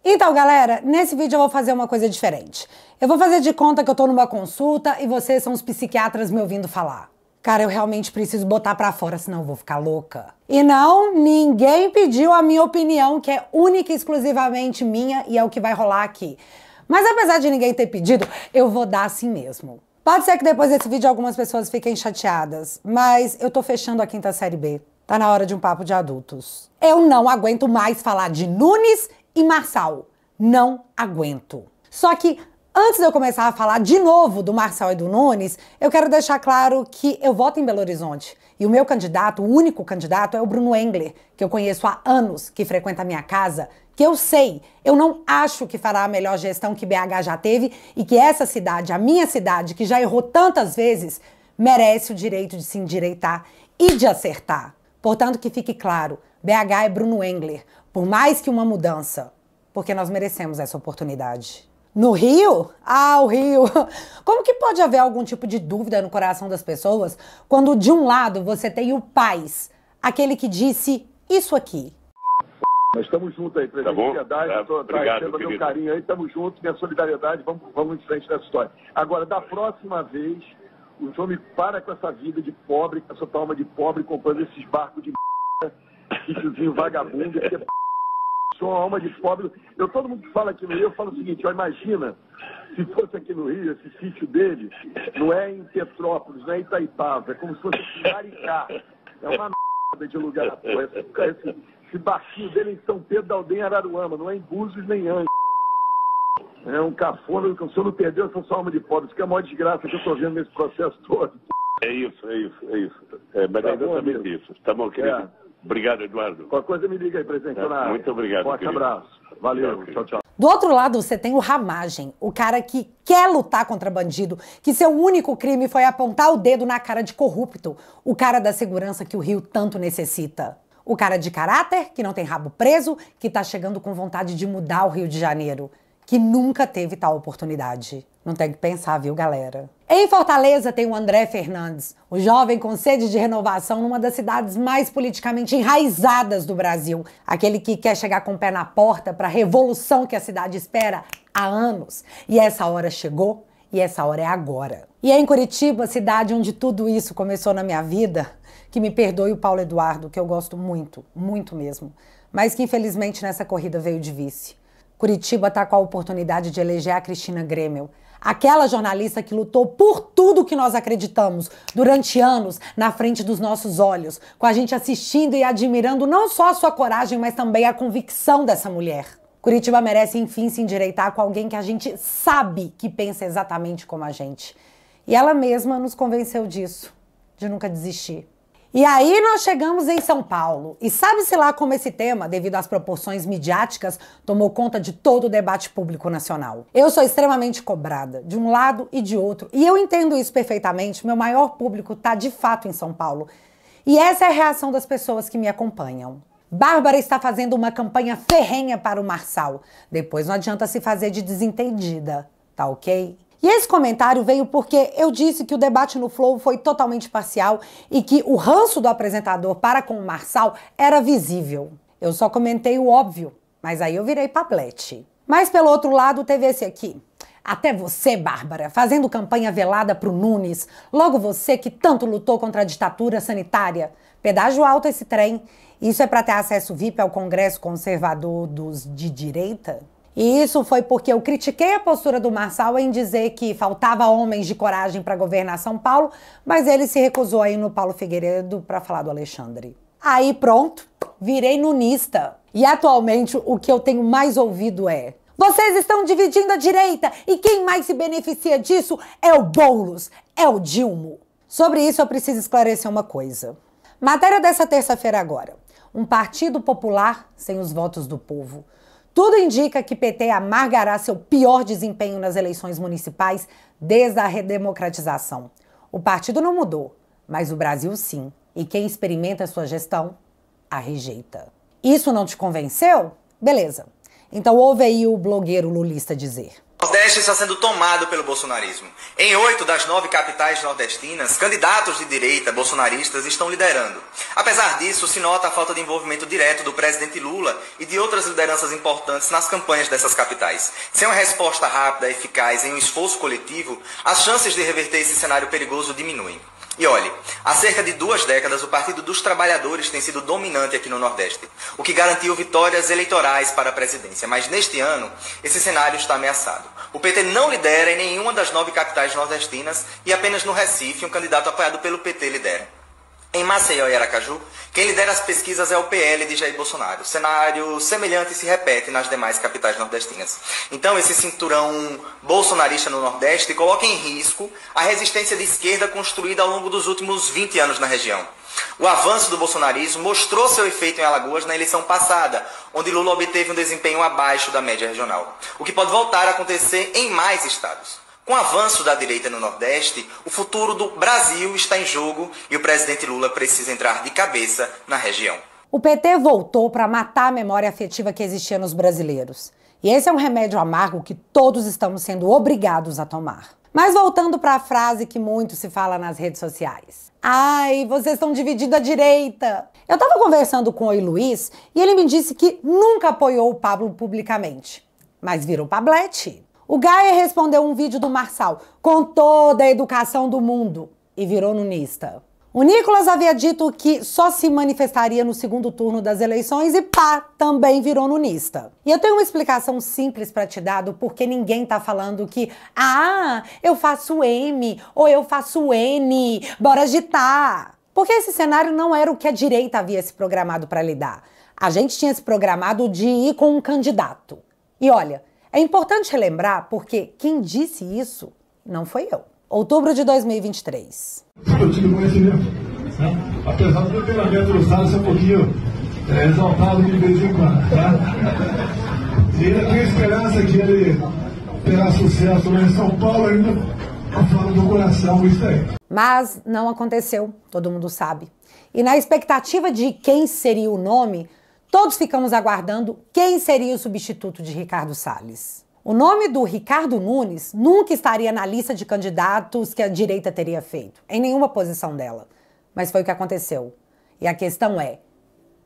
Então, galera, nesse vídeo eu vou fazer uma coisa diferente. Eu vou fazer de conta que eu tô numa consulta e vocês são os psiquiatras me ouvindo falar. Cara, eu realmente preciso botar pra fora, senão eu vou ficar louca. E não, ninguém pediu a minha opinião, que é única e exclusivamente minha e é o que vai rolar aqui. Mas apesar de ninguém ter pedido, eu vou dar assim mesmo. Pode ser que depois desse vídeo algumas pessoas fiquem chateadas, mas eu tô fechando a 5ª série B. Tá na hora de um papo de adultos. Eu não aguento mais falar de Nunes e Marçal. Não aguento. Só que antes de eu começar a falar de novo do Marçal e do Nunes, eu quero deixar claro que eu voto em Belo Horizonte. E o meu candidato, o único candidato, é o Bruno Engler, que eu conheço há anos, que frequenta a minha casa, que eu sei, eu não acho que fará a melhor gestão que BH já teve e que essa cidade, a minha cidade, que já errou tantas vezes, merece o direito de se endireitar e de acertar. Portanto, que fique claro, BH é Bruno Engler, por mais que uma mudança, porque nós merecemos essa oportunidade. No Rio? Ah, o Rio! Como que pode haver algum tipo de dúvida no coração das pessoas quando de um lado você tem o Paes, aquele que disse isso aqui? Nós estamos juntos aí, presidente. Tá bom? Obrigado, receba meu carinho aí, estamos juntos, minha solidariedade, vamos em frente nessa história. Agora, da próxima vez, o senhor me para com essa vida de pobre, com essa alma de pobre, comprando esses barcos de m***, sítiozinho vagabundo, porque sou uma alma de pobre. Todo mundo que fala aqui no Rio, eu falo o seguinte, ó, imagina se fosse aqui no Rio, esse sítio dele, não é em Petrópolis, não é em Itaipava, é como se fosse em Maricá. É uma merda de lugar, pô. Esse barquinho dele em São Pedro da Aldeia, Araruama, não é em Búzios nem Anjos. É um cafona, que o senhor não perdeu essa sua alma de pobre. Isso que é a maior desgraça que eu estou vendo nesse processo todo. É isso. Mas é exatamente isso. Tá bom, querido? Obrigado, Eduardo. Qualquer coisa me liga aí, presidente. Muito obrigado, forte abraço. Valeu, tchau. Do outro lado, você tem o Ramagem, o cara que quer lutar contra bandido, que seu único crime foi apontar o dedo na cara de corrupto, o cara da segurança que o Rio tanto necessita. O cara de caráter, que não tem rabo preso, que tá chegando com vontade de mudar o Rio de Janeiro, que nunca teve tal oportunidade. Não tem que pensar, viu, galera? Em Fortaleza tem o André Fernandes, o jovem com sede de renovação numa das cidades mais politicamente enraizadas do Brasil. Aquele que quer chegar com o pé na porta para a revolução que a cidade espera há anos. E essa hora chegou, e essa hora é agora. E é em Curitiba, cidade onde tudo isso começou na minha vida, que me perdoe o Paulo Eduardo, que eu gosto muito, muito mesmo, mas que infelizmente nessa corrida veio de vice. Curitiba está com a oportunidade de eleger a Cristina Grêmio, aquela jornalista que lutou por tudo que nós acreditamos durante anos na frente dos nossos olhos, com a gente assistindo e admirando não só a sua coragem, mas também a convicção dessa mulher. Curitiba merece, enfim, se endireitar com alguém que a gente sabe que pensa exatamente como a gente. E ela mesma nos convenceu disso, de nunca desistir. E aí nós chegamos em São Paulo. E sabe-se lá como esse tema, devido às proporções midiáticas, tomou conta de todo o debate público nacional. Eu sou extremamente cobrada, de um lado e de outro. E eu entendo isso perfeitamente. Meu maior público está de fato em São Paulo. E essa é a reação das pessoas que me acompanham. Bárbara está fazendo uma campanha ferrenha para o Marçal. Depois não adianta se fazer de desentendida, tá ok? E esse comentário veio porque eu disse que o debate no Flow foi totalmente parcial e que o ranço do apresentador para com o Marçal era visível. Eu só comentei o óbvio, mas aí eu virei pablete. Mas pelo outro lado teve esse aqui. Até você, Bárbara, fazendo campanha velada pro Nunes, logo você que tanto lutou contra a ditadura sanitária. Pedágio alto esse trem. Isso é para ter acesso VIP ao Congresso Conservador dos de direita? E isso foi porque eu critiquei a postura do Marçal em dizer que faltava homens de coragem para governar São Paulo, mas ele se recusou a ir no Paulo Figueiredo para falar do Alexandre. Aí pronto, virei nunista. E atualmente o que eu tenho mais ouvido é: vocês estão dividindo a direita e quem mais se beneficia disso é o Boulos, é o Dilma. Sobre isso eu preciso esclarecer uma coisa. Matéria dessa terça-feira agora. Um partido popular sem os votos do povo. Tudo indica que PT amargará seu pior desempenho nas eleições municipais desde a redemocratização. O partido não mudou, mas o Brasil sim. E quem experimenta sua gestão, a rejeita. Isso não te convenceu? Beleza. Então ouve aí o blogueiro lulista dizer. O Nordeste está sendo tomado pelo bolsonarismo. Em 8 das 9 capitais nordestinas, candidatos de direita bolsonaristas estão liderando. Apesar disso, se nota a falta de envolvimento direto do presidente Lula e de outras lideranças importantes nas campanhas dessas capitais. Sem uma resposta rápida, eficaz em um esforço coletivo, as chances de reverter esse cenário perigoso diminuem. E olhe, há cerca de 2 décadas o Partido dos Trabalhadores tem sido dominante aqui no Nordeste, o que garantiu vitórias eleitorais para a presidência. Mas neste ano, esse cenário está ameaçado. O PT não lidera em nenhuma das 9 capitais nordestinas e apenas no Recife um candidato apoiado pelo PT lidera. Em Maceió e Aracaju, quem lidera as pesquisas é o PL de Jair Bolsonaro. Cenário semelhante se repete nas demais capitais nordestinas. Então, esse cinturão bolsonarista no Nordeste coloca em risco a resistência de esquerda construída ao longo dos últimos 20 anos na região. O avanço do bolsonarismo mostrou seu efeito em Alagoas na eleição passada, onde Lula obteve um desempenho abaixo da média regional, o que pode voltar a acontecer em mais estados. Com o avanço da direita no Nordeste, o futuro do Brasil está em jogo e o presidente Lula precisa entrar de cabeça na região. O PT voltou para matar a memória afetiva que existia nos brasileiros. E esse é um remédio amargo que todos estamos sendo obrigados a tomar. Mas voltando para a frase que muito se fala nas redes sociais. Ai, vocês estão divididos à direita. Eu estava conversando com o Luiz e ele me disse que nunca apoiou o Pablo publicamente, mas virou pablete. O Gaia respondeu um vídeo do Marçal com toda a educação do mundo e virou nunista. O Nicolas havia dito que só se manifestaria no segundo turno das eleições e pá, também virou nunista. E eu tenho uma explicação simples para te dar do porquê ninguém tá falando que eu faço M ou eu faço N, bora agitar. Porque esse cenário não era o que a direita havia se programado para lidar. A gente tinha se programado de ir com um candidato. E olha, é importante relembrar porque quem disse isso não foi eu. Outubro de 2023. Eu tive conhecimento, né? Apesar do temperamento do Salles ser um pouquinho exaltado de vez em quando, tá? E ainda tenho esperança que ele terá sucesso lá em São Paulo ainda, falando do coração, isso aí. Mas não aconteceu, todo mundo sabe. E na expectativa de quem seria o nome, todos ficamos aguardando quem seria o substituto de Ricardo Salles. O nome do Ricardo Nunes nunca estaria na lista de candidatos que a direita teria feito, em nenhuma posição dela. Mas foi o que aconteceu. E a questão é,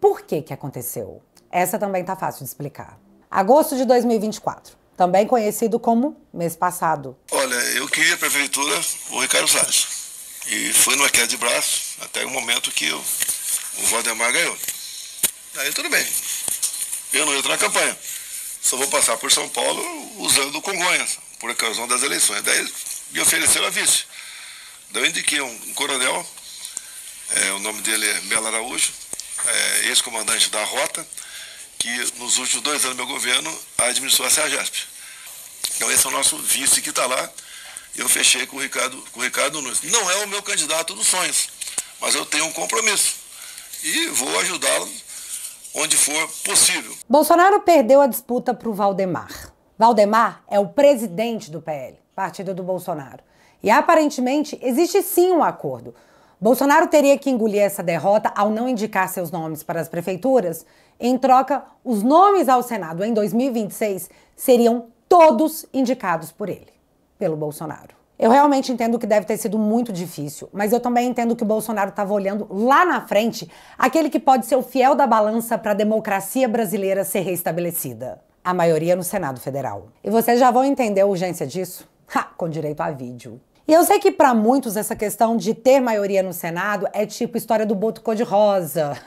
por que aconteceu? Essa também tá fácil de explicar. Agosto de 2024, também conhecido como mês passado. Olha, eu queria a prefeitura o Ricardo Salles. E foi numa queda de braço, até o momento que o Valdemar ganhou. Aí tudo bem, eu não entro na campanha, só vou passar por São Paulo usando Congonhas, por ocasião das eleições. Daí me ofereceram a vice. Daí eu indiquei um coronel, o nome dele é Melo Araújo, ex-comandante da Rota, que nos últimos 2 anos do meu governo administrou a Sergesp. Então esse é o nosso vice que está lá, e eu fechei com o Ricardo Nunes. Não é o meu candidato dos sonhos, mas eu tenho um compromisso e vou ajudá-lo onde for possível. Bolsonaro perdeu a disputa para o Valdemar. Valdemar é o presidente do PL, partido do Bolsonaro. E aparentemente existe sim um acordo. Bolsonaro teria que engolir essa derrota ao não indicar seus nomes para as prefeituras. Em troca, os nomes ao Senado em 2026 seriam todos indicados por ele, pelo Bolsonaro. Eu realmente entendo que deve ter sido muito difícil, mas eu também entendo que o Bolsonaro estava olhando lá na frente aquele que pode ser o fiel da balança para a democracia brasileira ser reestabelecida. A maioria no Senado Federal. E vocês já vão entender a urgência disso? Com direito a vídeo. E eu sei que para muitos essa questão de ter maioria no Senado é tipo história do boto cor-de-rosa,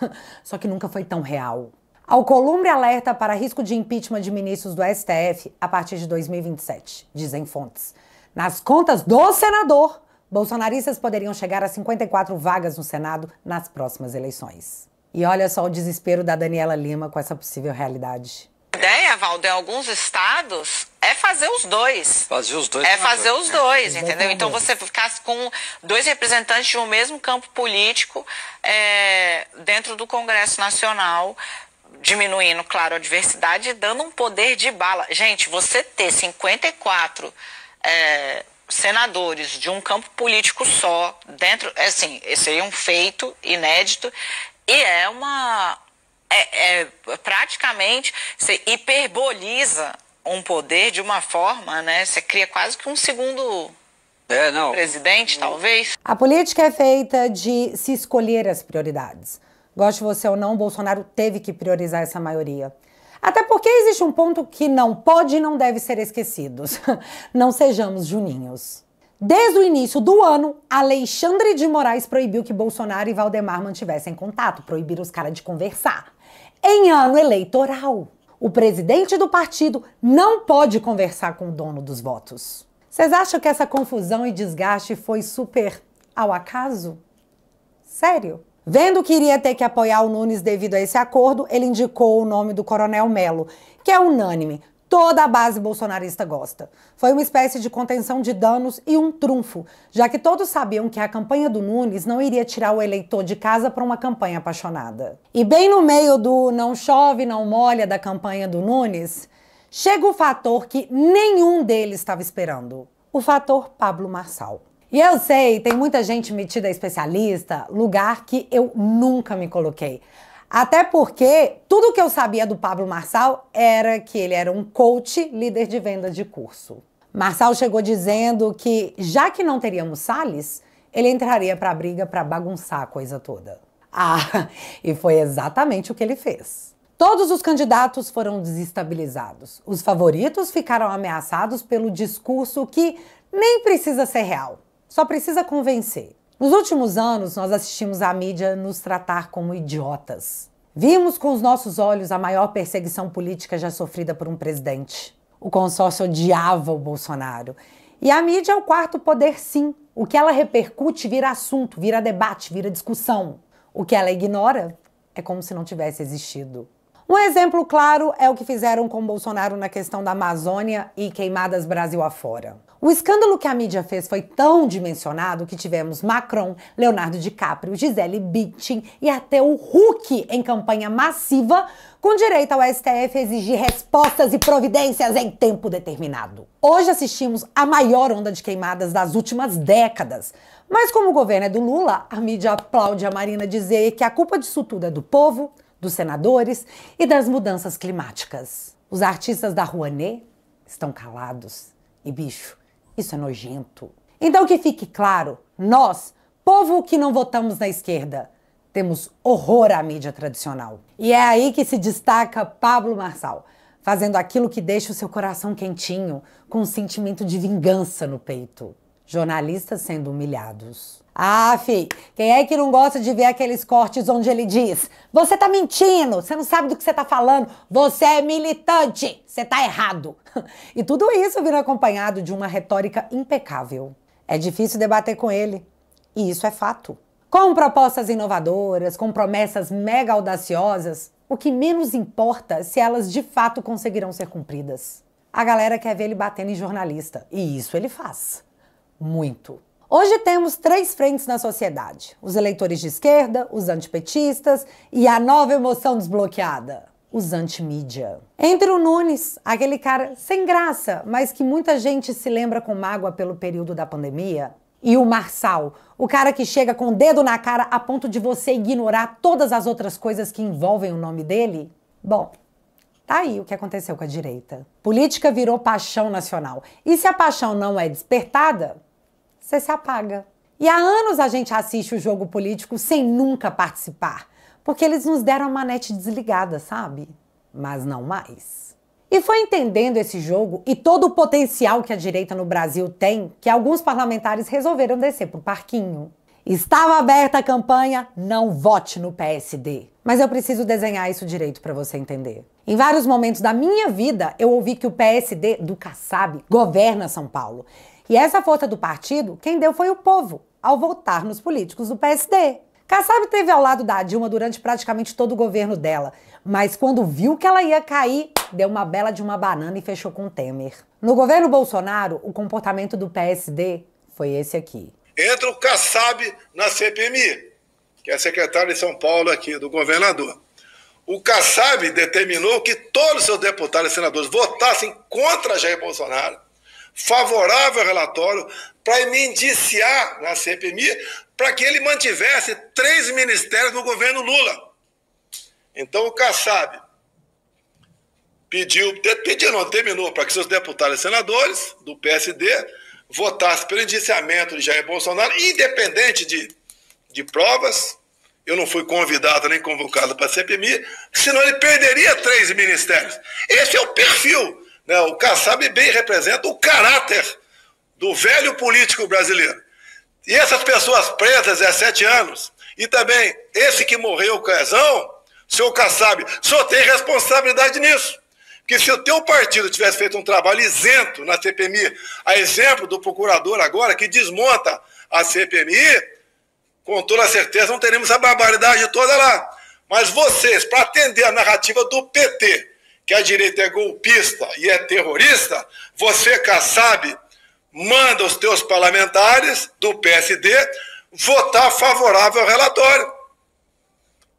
só que nunca foi tão real. Alcolumbre alerta para risco de impeachment de ministros do STF a partir de 2027, dizem fontes. Nas contas do senador, bolsonaristas poderiam chegar a 54 vagas no Senado nas próximas eleições. E olha só o desespero da Daniela Lima com essa possível realidade. A ideia, Valdo, em alguns estados é fazer os dois. Fazer os dois. É fazer os dois, entendeu? Então você ficar com 2 representantes de um mesmo campo político dentro do Congresso Nacional, diminuindo, claro, a diversidade e dando um poder de bala. Gente, você ter 54 senadores de um campo político só, dentro, assim, seria um feito inédito e praticamente, você hiperboliza um poder de uma forma, né? Você cria quase que um segundo presidente, talvez. A política é feita de se escolher as prioridades. Goste você ou não, Bolsonaro teve que priorizar essa maioria. Até porque existe um ponto que não pode e não deve ser esquecido. Não sejamos juninhos. Desde o início do ano, Alexandre de Moraes proibiu que Bolsonaro e Valdemar mantivessem contato, proibiram os caras de conversar. Em ano eleitoral, o presidente do partido não pode conversar com o dono dos votos. Vocês acham que essa confusão e desgaste foi super ao acaso? Sério? Vendo que iria ter que apoiar o Nunes devido a esse acordo, ele indicou o nome do Coronel Melo, que é unânime. Toda a base bolsonarista gosta. Foi uma espécie de contenção de danos e um trunfo, já que todos sabiam que a campanha do Nunes não iria tirar o eleitor de casa para uma campanha apaixonada. E bem no meio do não chove, não molha da campanha do Nunes, chega o fator que nenhum deles estava esperando. O fator Pablo Marçal. E eu sei, tem muita gente metida a especialista, lugar que eu nunca me coloquei. Até porque tudo que eu sabia do Pablo Marçal era que ele era um coach, líder de venda de curso. Marçal chegou dizendo que, já que não teríamos Salles, ele entraria para a briga para bagunçar a coisa toda. E foi exatamente o que ele fez. Todos os candidatos foram desestabilizados. Os favoritos ficaram ameaçados pelo discurso que nem precisa ser real, só precisa convencer. Nos últimos anos, nós assistimos a mídia nos tratar como idiotas. Vimos com os nossos olhos a maior perseguição política já sofrida por um presidente. O consórcio odiava o Bolsonaro. E a mídia é o quarto poder, sim. O que ela repercute vira assunto, vira debate, vira discussão. O que ela ignora é como se não tivesse existido. Um exemplo claro é o que fizeram com Bolsonaro na questão da Amazônia e queimadas Brasil afora. O escândalo que a mídia fez foi tão dimensionado que tivemos Macron, Leonardo DiCaprio, Gisele Bündchen e até o Huck em campanha massiva, com direito ao STF exigir respostas e providências em tempo determinado. Hoje assistimos a maior onda de queimadas das últimas décadas. Mas como o governo é do Lula, a mídia aplaude a Marina dizer que a culpa disso tudo é do povo, dos senadores e das mudanças climáticas. Os artistas da Rouanet estão calados. E, bicho, isso é nojento. Então que fique claro, nós, povo que não votamos na esquerda, temos horror à mídia tradicional. E é aí que se destaca Pablo Marçal, fazendo aquilo que deixa o seu coração quentinho, com um sentimento de vingança no peito. Jornalistas sendo humilhados. Quem é que não gosta de ver aqueles cortes onde ele diz: você tá mentindo, você não sabe do que você tá falando, você é militante, você tá errado. E tudo isso vira acompanhado de uma retórica impecável. É difícil debater com ele, e isso é fato. Com propostas inovadoras, com promessas mega audaciosas, o que menos importa é se elas de fato conseguirão ser cumpridas. A galera quer ver ele batendo em jornalista, e isso ele faz. Muito. Hoje temos 3 frentes na sociedade: os eleitores de esquerda, os antipetistas e a nova emoção desbloqueada, os antimídia. Entre o Nunes, aquele cara sem graça, mas que muita gente se lembra com mágoa pelo período da pandemia, e o Marçal, o cara que chega com o dedo na cara a ponto de você ignorar todas as outras coisas que envolvem o nome dele, bom, tá aí o que aconteceu com a direita. Política virou paixão nacional. E se a paixão não é despertada, você se apaga. E há anos a gente assiste o jogo político sem nunca participar, porque eles nos deram a manete desligada, sabe? Mas não mais. E foi entendendo esse jogo e todo o potencial que a direita no Brasil tem que alguns parlamentares resolveram descer pro parquinho. Estava aberta a campanha, não vote no PSD. Mas eu preciso desenhar isso direito para você entender. Em vários momentos da minha vida, eu ouvi que o PSD do Kassab governa São Paulo. E essa força do partido, quem deu foi o povo, ao votar nos políticos do PSD. Kassab esteve ao lado da Dilma durante praticamente todo o governo dela, mas quando viu que ela ia cair, deu uma bela de uma banana e fechou com o Temer. No governo Bolsonaro, o comportamento do PSD foi esse aqui. Entra o Kassab na CPMI, que é secretário de São Paulo aqui, do governador. O Kassab determinou que todos os seus deputados e senadores votassem contra Jair Bolsonaro, favorável ao relatório, para me indiciar na CPMI, para que ele mantivesse 3 ministérios no governo Lula. Então o Kassab determinou para que seus deputados e senadores do PSD votassem pelo indiciamento de Jair Bolsonaro, independente de provas. Eu não fui convidado nem convocado para a CPMI, senão ele perderia 3 ministérios. Esse é o perfil, né? O Kassab bem representa o caráter do velho político brasileiro. E essas pessoas presas, 17 anos, e também esse que morreu, o Quezão, senhor Kassab, só tem responsabilidade nisso. Porque se o teu partido tivesse feito um trabalho isento na CPMI, a exemplo do procurador agora, que desmonta a CPMI, com toda certeza não teremos a barbaridade toda lá. Mas vocês, para atender a narrativa do PT, que a direita é golpista e é terrorista, você, Kassab, manda os teus parlamentares do PSD votar favorável ao relatório.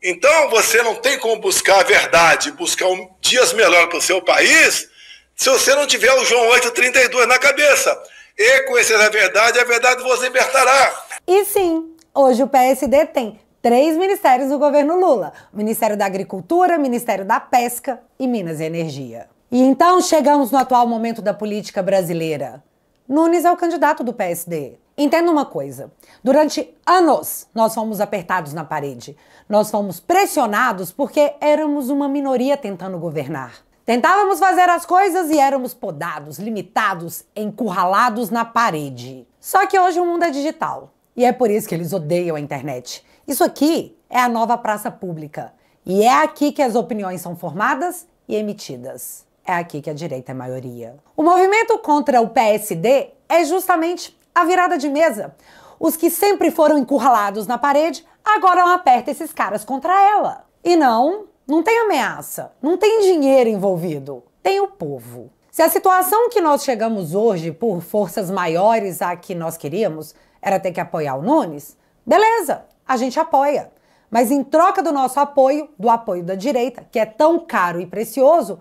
Então, você não tem como buscar a verdade, buscar dias melhores para o seu país, se você não tiver o João 8,32 na cabeça. E conhecer a verdade vos libertará. E sim, hoje o PSD tem 3 ministérios do governo Lula: o Ministério da Agricultura, Ministério da Pesca e Minas e Energia. E então chegamos no atual momento da política brasileira. Nunes é o candidato do PSD. Entenda uma coisa, durante anos nós fomos apertados na parede, nós fomos pressionados porque éramos uma minoria tentando governar. Tentávamos fazer as coisas e éramos podados, limitados, encurralados na parede. Só que hoje o mundo é digital e é por isso que eles odeiam a internet. Isso aqui é a nova praça pública e é aqui que as opiniões são formadas e emitidas. É aqui que a direita é maioria. O movimento contra o PSD é justamente a virada de mesa. Os que sempre foram encurralados na parede, agora apertam esses caras contra ela. E não tem ameaça, não tem dinheiro envolvido, tem o povo. Se a situação que nós chegamos hoje, por forças maiores a que nós queríamos, era ter que apoiar o Nunes, beleza, a gente apoia. Mas em troca do nosso apoio, do apoio da direita, que é tão caro e precioso,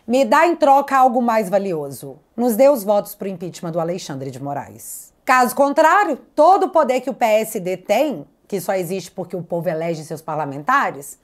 me dá em troca algo mais valioso. Nos dê os votos para o impeachment do Alexandre de Moraes. Caso contrário, todo o poder que o PSD tem, que só existe porque o povo elege seus parlamentares,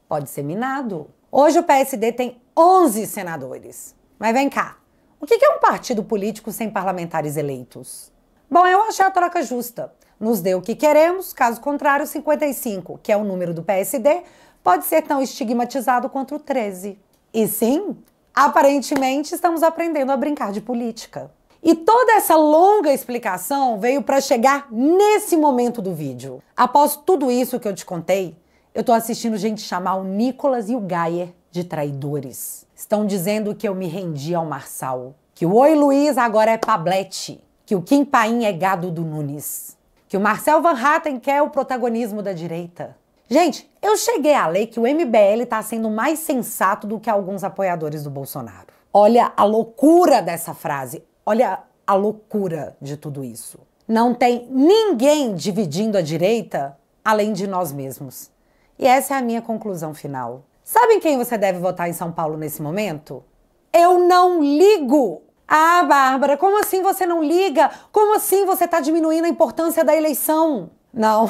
pode ser minado. Hoje o PSD tem 11 senadores. Mas vem cá, o que é um partido político sem parlamentares eleitos? Bom, eu achei a troca justa. Nos dê o que queremos, caso contrário, 55, que é o número do PSD, pode ser tão estigmatizado quanto o 13. E sim, aparentemente estamos aprendendo a brincar de política. E toda essa longa explicação veio para chegar nesse momento do vídeo. Após tudo isso que eu te contei, eu tô assistindo gente chamar o Nicolas e o Gayer de traidores. Estão dizendo que eu me rendi ao Marçal, que o Oi Luiz agora é Pablete, que o Kim Paim é gado do Nunes, que o Marcel Van Hatten quer o protagonismo da direita. Gente, eu cheguei a ler que o MBL tá sendo mais sensato do que alguns apoiadores do Bolsonaro. Olha a loucura dessa frase, olha a loucura de tudo isso. Não tem ninguém dividindo a direita além de nós mesmos. E essa é a minha conclusão final. Sabe em quem você deve votar em São Paulo nesse momento? Eu não ligo! Ah, Bárbara, como assim você não liga? Como assim você tá diminuindo a importância da eleição? Não,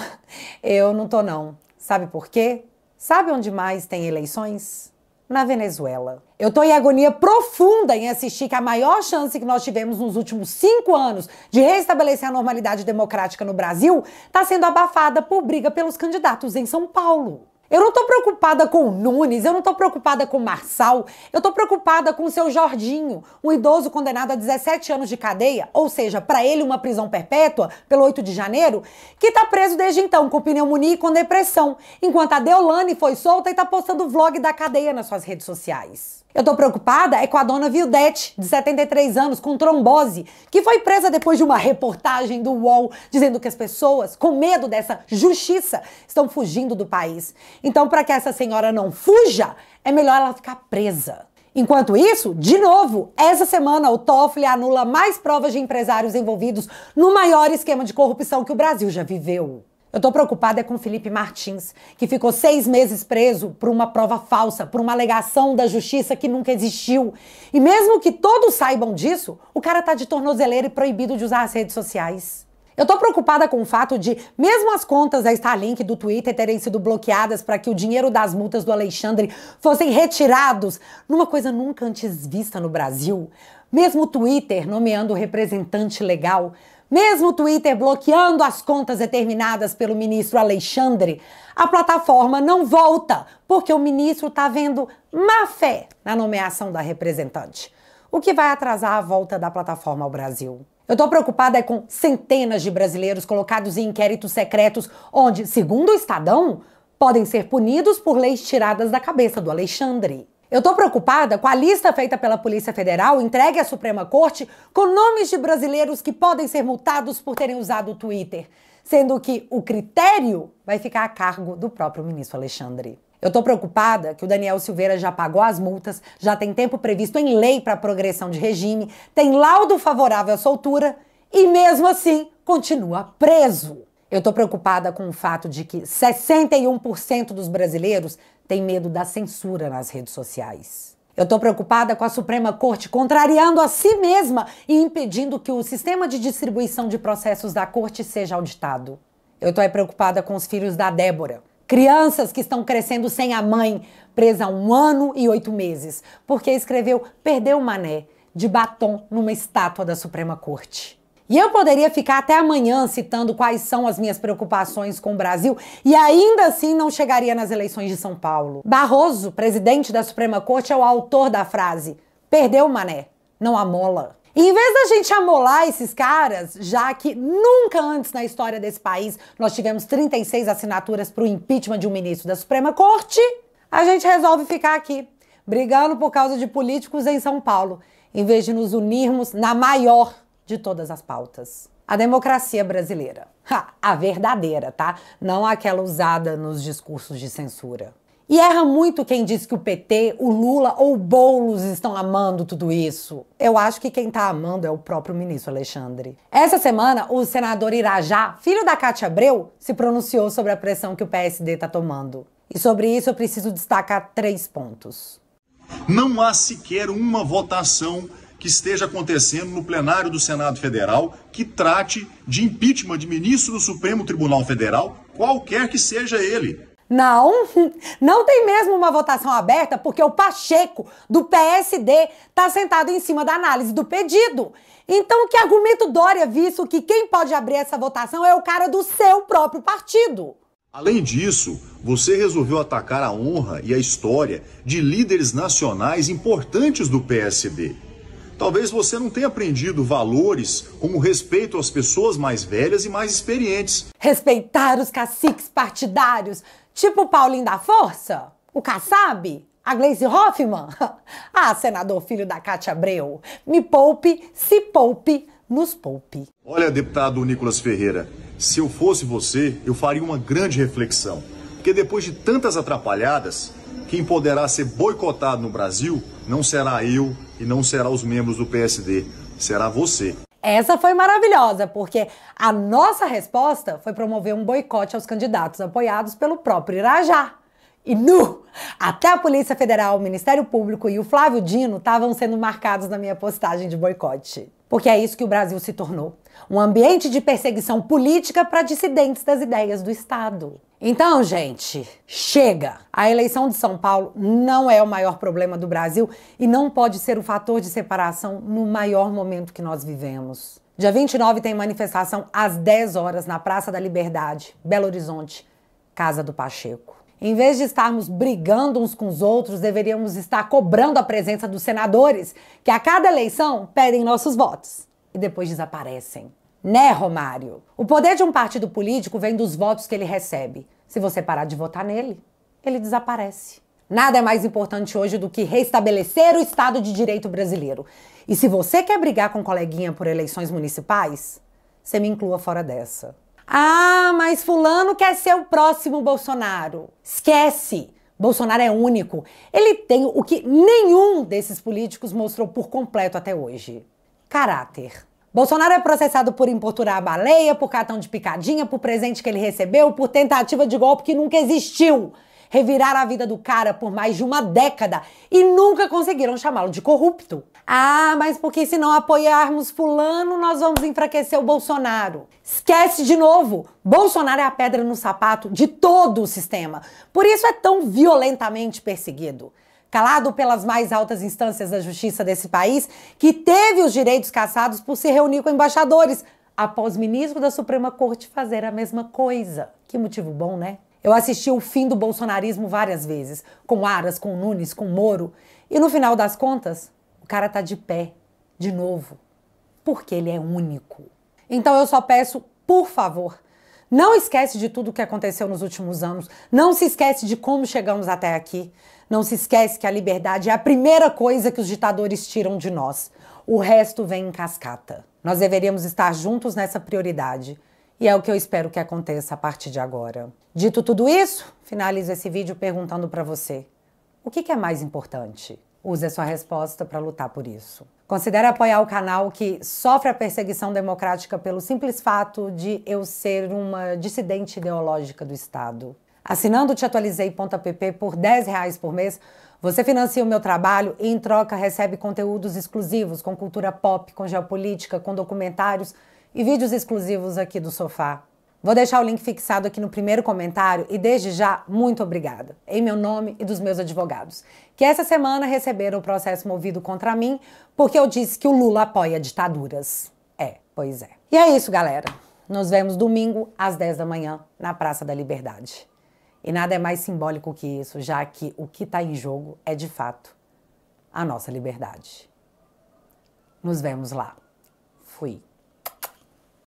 eu não tô não. Sabe por quê? Sabe onde mais tem eleições? Na Venezuela. Eu tô em agonia profunda em assistir que a maior chance que nós tivemos nos últimos 5 anos de restabelecer a normalidade democrática no Brasil tá sendo abafada por briga pelos candidatos em São Paulo. Eu não tô preocupada com o Nunes, eu não tô preocupada com o Marçal, eu tô preocupada com o seu Jorginho, um idoso condenado a 17 anos de cadeia, ou seja, para ele uma prisão perpétua, pelo 8 de janeiro, que tá preso desde então com pneumonia e com depressão, enquanto a Deolane foi solta e tá postando vlog da cadeia nas suas redes sociais. Eu tô preocupada com a dona Vildete, de 73 anos, com trombose, que foi presa depois de uma reportagem do UOL dizendo que as pessoas, com medo dessa justiça, estão fugindo do país. Então, para que essa senhora não fuja, é melhor ela ficar presa. Enquanto isso, de novo, essa semana o Toffoli anula mais provas de empresários envolvidos no maior esquema de corrupção que o Brasil já viveu. Eu tô preocupada com o Felipe Martins, que ficou 6 meses preso por uma prova falsa, por uma alegação da justiça que nunca existiu. E mesmo que todos saibam disso, o cara tá de tornozeleira e proibido de usar as redes sociais. Eu tô preocupada com o fato de, mesmo as contas da Starlink e do Twitter terem sido bloqueadas para que o dinheiro das multas do Alexandre fossem retirados, numa coisa nunca antes vista no Brasil, mesmo o Twitter nomeando o representante legal, mesmo o Twitter bloqueando as contas determinadas pelo ministro Alexandre, a plataforma não volta, porque o ministro tá vendo má fé na nomeação da representante, o que vai atrasar a volta da plataforma ao Brasil. Eu tô preocupada com centenas de brasileiros colocados em inquéritos secretos onde, segundo o Estadão, podem ser punidos por leis tiradas da cabeça do Alexandre. Eu tô preocupada com a lista feita pela Polícia Federal, entregue à Suprema Corte, com nomes de brasileiros que podem ser multados por terem usado o Twitter, sendo que o critério vai ficar a cargo do próprio ministro Alexandre. Eu tô preocupada que o Daniel Silveira já pagou as multas, já tem tempo previsto em lei para progressão de regime, tem laudo favorável à soltura e, mesmo assim, continua preso. Eu tô preocupada com o fato de que 61% dos brasileiros têm medo da censura nas redes sociais. Eu tô preocupada com a Suprema Corte contrariando a si mesma e impedindo que o sistema de distribuição de processos da Corte seja auditado. Eu tô preocupada com os filhos da Débora. Crianças que estão crescendo sem a mãe, presa há 1 ano e 8 meses, porque escreveu "Perdeu o Mané" de batom numa estátua da Suprema Corte. E eu poderia ficar até amanhã citando quais são as minhas preocupações com o Brasil e ainda assim não chegaria nas eleições de São Paulo. Barroso, presidente da Suprema Corte, é o autor da frase "Perdeu o Mané, não amola". E em vez da gente amolar esses caras, já que nunca antes na história desse país nós tivemos 36 assinaturas para o impeachment de um ministro da Suprema Corte, a gente resolve ficar aqui, brigando por causa de políticos em São Paulo, em vez de nos unirmos na maior de todas as pautas: a democracia brasileira. A verdadeira, tá? Não aquela usada nos discursos de censura. E erra muito quem diz que o PT, o Lula ou o Boulos estão amando tudo isso. Eu acho que quem tá amando é o próprio ministro Alexandre. Essa semana, o senador Irajá, filho da Cátia Abreu, se pronunciou sobre a pressão que o PSD tá tomando. E sobre isso eu preciso destacar 3 pontos. Não há sequer uma votação que esteja acontecendo no plenário do Senado Federal que trate de impeachment de ministro do Supremo Tribunal Federal, qualquer que seja ele. Não tem mesmo uma votação aberta porque o Pacheco, do PSD, tá sentado em cima da análise do pedido. Então que argumento Dória, visto que quem pode abrir essa votação é o cara do seu próprio partido? Além disso, você resolveu atacar a honra e a história de líderes nacionais importantes do PSD. Talvez você não tenha aprendido valores como respeito às pessoas mais velhas e mais experientes. Respeitar os caciques partidários, tipo o Paulinho da Força, o Kassab, a Gleisi Hoffmann. Ah, senador filho da Cátia Abreu, me poupe, se poupe, nos poupe. Olha, deputado Nicolas Ferreira, se eu fosse você, eu faria uma grande reflexão. Porque depois de tantas atrapalhadas, quem poderá ser boicotado no Brasil não será eu e não será os membros do PSD, será você. Essa foi maravilhosa, porque a nossa resposta foi promover um boicote aos candidatos apoiados pelo próprio Irajá. E até a Polícia Federal, o Ministério Público e o Flávio Dino estavam sendo marcados na minha postagem de boicote. Porque é isso que o Brasil se tornou. Um ambiente de perseguição política para dissidentes das ideias do Estado. Então, gente, chega! A eleição de São Paulo não é o maior problema do Brasil e não pode ser o fator de separação no maior momento que nós vivemos. Dia 29 tem manifestação às 10 horas na Praça da Liberdade, Belo Horizonte, Casa do Pacheco. Em vez de estarmos brigando uns com os outros, deveríamos estar cobrando a presença dos senadores, que a cada eleição pedem nossos votos e depois desaparecem. Né, Romário? O poder de um partido político vem dos votos que ele recebe. Se você parar de votar nele, ele desaparece. Nada é mais importante hoje do que restabelecer o Estado de Direito brasileiro. E se você quer brigar com um coleguinha por eleições municipais, você me inclua fora dessa. Ah, mas fulano quer ser o próximo Bolsonaro. Esquece! Bolsonaro é único. Ele tem o que nenhum desses políticos mostrou por completo até hoje: caráter. Bolsonaro é processado por importunar a baleia, por cartão de picadinha, por presente que ele recebeu, por tentativa de golpe que nunca existiu. reviraram a vida do cara por mais de uma década e nunca conseguiram chamá-lo de corrupto. Ah, mas porque se não apoiarmos fulano, nós vamos enfraquecer o Bolsonaro. Esquece de novo, Bolsonaro é a pedra no sapato de todo o sistema. Por isso é tão violentamente perseguido. Calado pelas mais altas instâncias da justiça desse país, que teve os direitos cassados por se reunir com embaixadores, após ministro da Suprema Corte fazer a mesma coisa. Que motivo bom, né? Eu assisti o fim do bolsonarismo várias vezes, com Aras, com Nunes, com Moro, e no final das contas, o cara tá de pé, de novo, porque ele é único. Então eu só peço, por favor, não esquece de tudo o que aconteceu nos últimos anos, não se esquece de como chegamos até aqui, não se esquece que a liberdade é a primeira coisa que os ditadores tiram de nós. O resto vem em cascata. Nós deveríamos estar juntos nessa prioridade. E é o que eu espero que aconteça a partir de agora. Dito tudo isso, finalizo esse vídeo perguntando para você: o que é mais importante? Use a sua resposta para lutar por isso. Considere apoiar o canal que sofre a perseguição democrática pelo simples fato de eu ser uma dissidente ideológica do Estado. Assinando o teatualizei.app por R$10 por mês, você financia o meu trabalho e, em troca, recebe conteúdos exclusivos com cultura pop, com geopolítica, com documentários e vídeos exclusivos aqui do sofá. Vou deixar o link fixado aqui no primeiro comentário e, desde já, muito obrigada, em meu nome e dos meus advogados, que essa semana receberam o processo movido contra mim porque eu disse que o Lula apoia ditaduras. Pois é. E é isso, galera. Nos vemos domingo às 10 da manhã na Praça da Liberdade. E nada é mais simbólico que isso, já que o que está em jogo é, de fato, a nossa liberdade. Nos vemos lá. Fui.